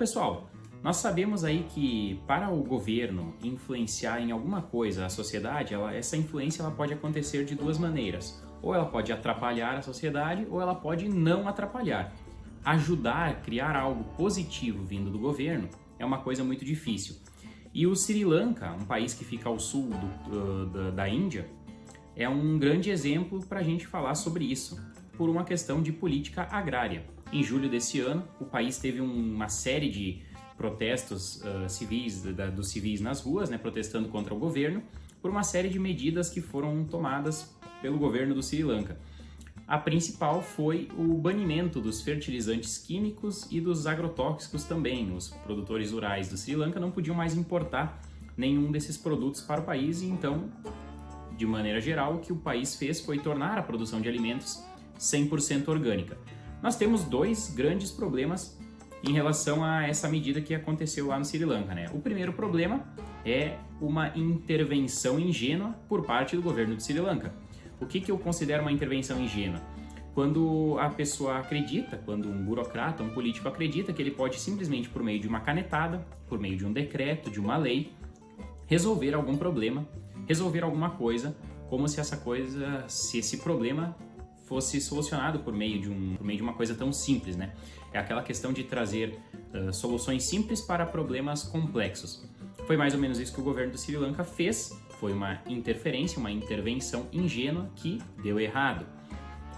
pessoal, nós sabemos aí que para o governo influenciar em alguma coisa a sociedade, essa influência ela pode acontecer de duas maneiras. Ou ela pode atrapalhar a sociedade, ou ela pode não atrapalhar. Ajudar a criar algo positivo vindo do governo é uma coisa muito difícil. E o Sri Lanka, um país que fica ao sul da Índia, é um grande exemplo para a gente falar sobre isso, por uma questão de política agrária. Em julho desse ano, o país teve uma série de protestos civis, dos civis nas ruas, né, protestando contra o governo, por uma série de medidas que foram tomadas pelo governo do Sri Lanka. A principal foi o banimento dos fertilizantes químicos e dos agrotóxicos também. Os produtores rurais do Sri Lanka não podiam mais importar nenhum desses produtos para o país e então, de maneira geral, o que o país fez foi tornar a produção de alimentos 100% orgânica. Nós temos dois grandes problemas em relação a essa medida que aconteceu lá no Sri Lanka, né? O primeiro problema é uma intervenção ingênua por parte do governo do Sri Lanka. O que eu considero uma intervenção ingênua? Quando a pessoa acredita, quando um burocrata, um político acredita que ele pode simplesmente por meio de uma canetada, por meio de um decreto, de uma lei, resolver algum problema, resolver alguma coisa, como se esse problema fosse solucionado por meio de uma coisa tão simples, né? É aquela questão de trazer soluções simples para problemas complexos. Foi mais ou menos isso que o governo do Sri Lanka fez. Foi uma interferência, uma intervenção ingênua que deu errado.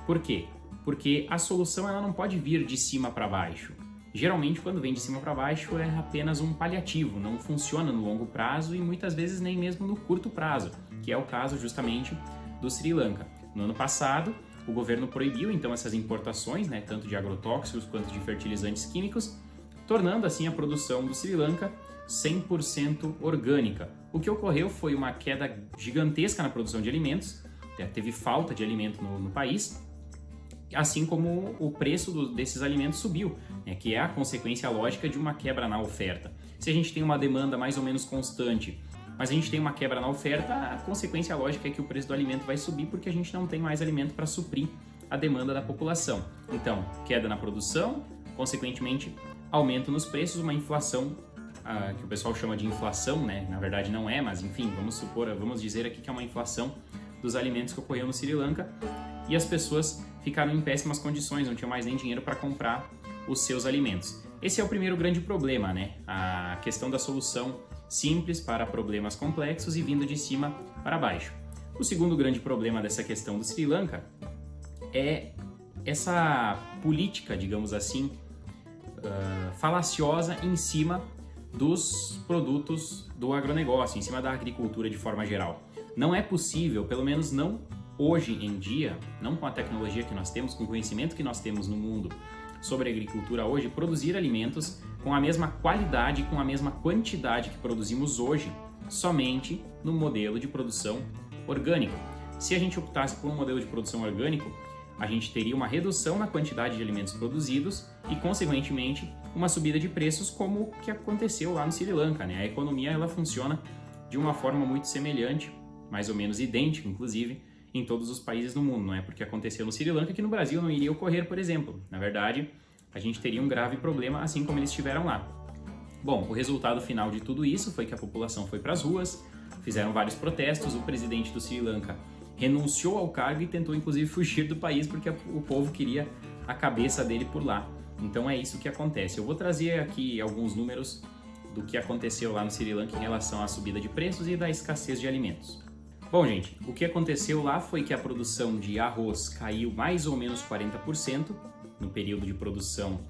Por quê? Porque a solução ela não pode vir de cima para baixo. Geralmente, quando vem de cima para baixo, é apenas um paliativo, não funciona no longo prazo e muitas vezes nem mesmo no curto prazo, que é o caso justamente do Sri Lanka. No ano passado, o governo proibiu então essas importações, né, tanto de agrotóxicos quanto de fertilizantes químicos, tornando assim a produção do Sri Lanka 100% orgânica. O que ocorreu foi uma queda gigantesca na produção de alimentos, teve falta de alimento no país, assim como o preço desses alimentos subiu, né, que é a consequência lógica de uma quebra na oferta. Se a gente tem uma demanda mais ou menos constante, mas a gente tem uma quebra na oferta, a consequência lógica é que o preço do alimento vai subir porque a gente não tem mais alimento para suprir a demanda da população. Então, queda na produção, consequentemente, aumento nos preços, uma inflação que o pessoal chama de inflação, né? Na verdade não é, mas enfim, vamos dizer aqui que é uma inflação dos alimentos que ocorreu no Sri Lanka e as pessoas ficaram em péssimas condições, não tinham mais nem dinheiro para comprar os seus alimentos. Esse é o primeiro grande problema, né? A questão da solução simples para problemas complexos e vindo de cima para baixo. O segundo grande problema dessa questão do Sri Lanka é essa política, digamos assim, falaciosa em cima dos produtos do agronegócio, em cima da agricultura de forma geral. Não é possível, pelo menos não hoje em dia, não com a tecnologia que nós temos, com o conhecimento que nós temos no mundo sobre a agricultura hoje, produzir alimentos com a mesma qualidade, com a mesma quantidade que produzimos hoje, somente no modelo de produção orgânico. Se a gente optasse por um modelo de produção orgânico, a gente teria uma redução na quantidade de alimentos produzidos e, consequentemente, uma subida de preços como o que aconteceu lá no Sri Lanka, né? A economia ela funciona de uma forma muito semelhante, mais ou menos idêntica, inclusive, em todos os países do mundo. Não é porque aconteceu no Sri Lanka que no Brasil não iria ocorrer, por exemplo. Na verdade, a gente teria um grave problema assim como eles tiveram lá. Bom, o resultado final de tudo isso foi que a população foi para as ruas, fizeram vários protestos, o presidente do Sri Lanka renunciou ao cargo e tentou inclusive fugir do país porque o povo queria a cabeça dele por lá. Então é isso que acontece. Eu vou trazer aqui alguns números do que aconteceu lá no Sri Lanka em relação à subida de preços e da escassez de alimentos. Bom, gente, o que aconteceu lá foi que a produção de arroz caiu mais ou menos 40% no período de produção,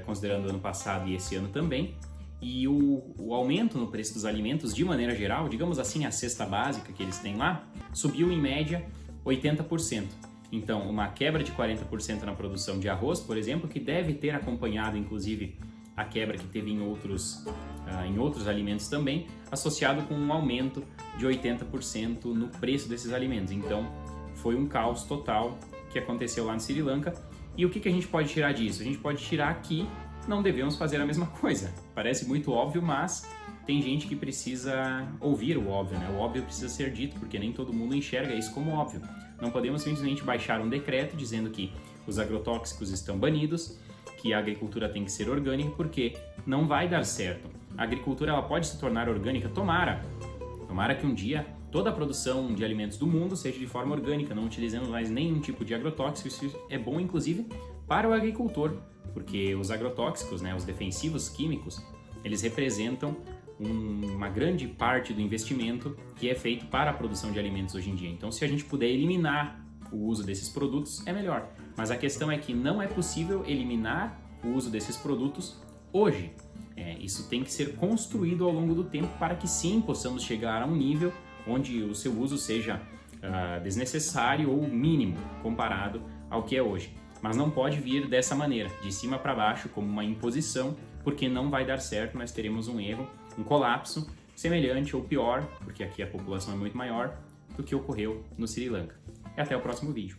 considerando o ano passado e esse ano também. E o aumento no preço dos alimentos, de maneira geral, digamos assim, a cesta básica que eles têm lá, subiu em média 80%. Então, uma quebra de 40% na produção de arroz, por exemplo, que deve ter acompanhado, inclusive, a quebra que teve em outros alimentos também, associado com um aumento de 80% no preço desses alimentos. Então, foi um caos total que aconteceu lá no Sri Lanka. E o que a gente pode tirar disso? A gente pode tirar que não devemos fazer a mesma coisa. Parece muito óbvio, mas tem gente que precisa ouvir o óbvio, né? O óbvio precisa ser dito, porque nem todo mundo enxerga isso como óbvio. Não podemos simplesmente baixar um decreto dizendo que os agrotóxicos estão banidos, que a agricultura tem que ser orgânica, porque não vai dar certo. A agricultura ela pode se tornar orgânica, tomara que um dia toda a produção de alimentos do mundo seja de forma orgânica, não utilizando mais nenhum tipo de agrotóxico. Isso é bom, inclusive, para o agricultor, porque os agrotóxicos, né, os defensivos químicos, eles representam uma grande parte do investimento que é feito para a produção de alimentos hoje em dia. Então, se a gente puder eliminar o uso desses produtos, é melhor. Mas a questão é que não é possível eliminar o uso desses produtos hoje. Isso tem que ser construído ao longo do tempo para que sim possamos chegar a um nível onde o seu uso seja desnecessário ou mínimo comparado ao que é hoje. Mas não pode vir dessa maneira, de cima para baixo, como uma imposição, porque não vai dar certo, nós teremos um erro, um colapso semelhante ou pior, porque aqui a população é muito maior, do que ocorreu no Sri Lanka. E até o próximo vídeo.